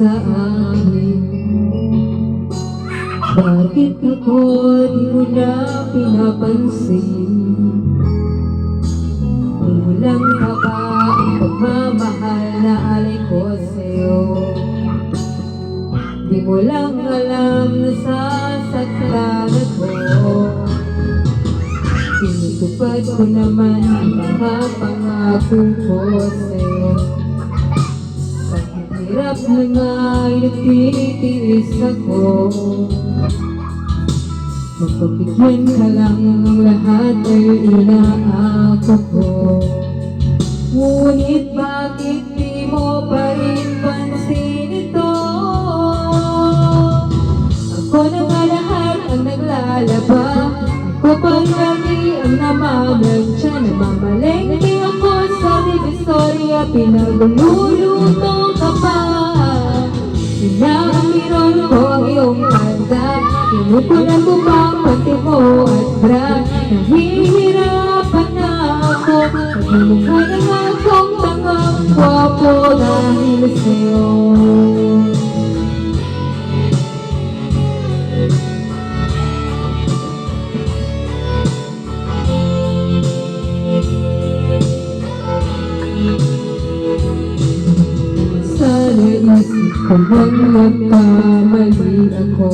sa akin. Bakit ako di mo na pinapansin? Kulang pa ba ang pagmamahal na alay ko sa'yo? Di mo lang alam na sasaktan ako. Tinutupad ko naman ang mga pangako ko sa'yo. Sa hirap na nga'y nagtitiis ako. Magpapigyan ka lang ang lahat ay inaako ko. Ngunit bakit di mo pa rin pansin ito? Ako na nga lahat ang naglalaba. Ako pa lagi ang namamantya. Namamalengke ako sa divisoria. Pinagluluto ka pa. Pinamiron ko ang iyong kanta. Pinupunan ko pa ang pati mo at bra. Nahihirapan na ako. Nagmumukha na nga akong tangang gwapo dahil sa'yo. Sana isip ko bang nagkamali ako?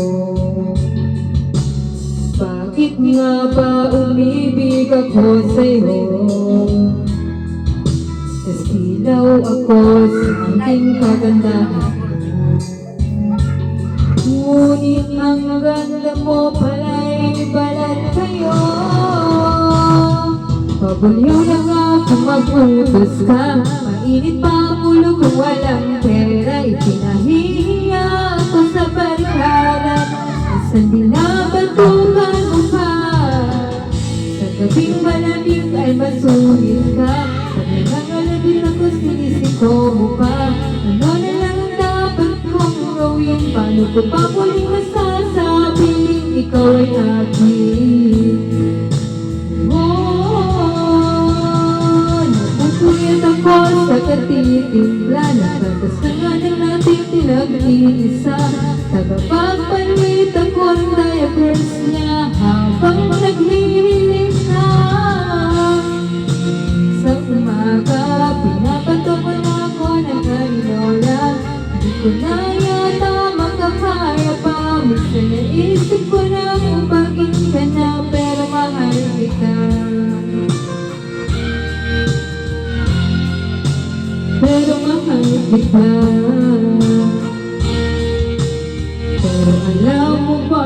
Bakit nga ba umibig ako sa'yo? Nasilaw ako sa aking kagandahan. Ngunit ang ganda mo pala'y balat kayo. Pabulyaw na nga kung mag-utos ka. Mainit pa ang ulo kung walang pera. Ipinahihiya ako sa barikada. Minsan binabantukan mo pa. Sa gabing malamig ay masulit ka. Pag nangangalabin ako sinisiko mo pa. Ano na lang ang dapat kong gawin? Paano ko pa muling masasabing ikaw ay akin? Nagpupuyat ako sa katitimpla. Nagtatas na nga ng natin pinag-iisa. Tagapagpalit ako ang diapers niya habang naghihilip na. Sa umaga, pinapatupan ako ng harinola. Hindi ko na yata makakaya pa. Minsan naisip ko na upagin ka na, pero mahal kita. Pero mahal kita. Pero alam mo ba,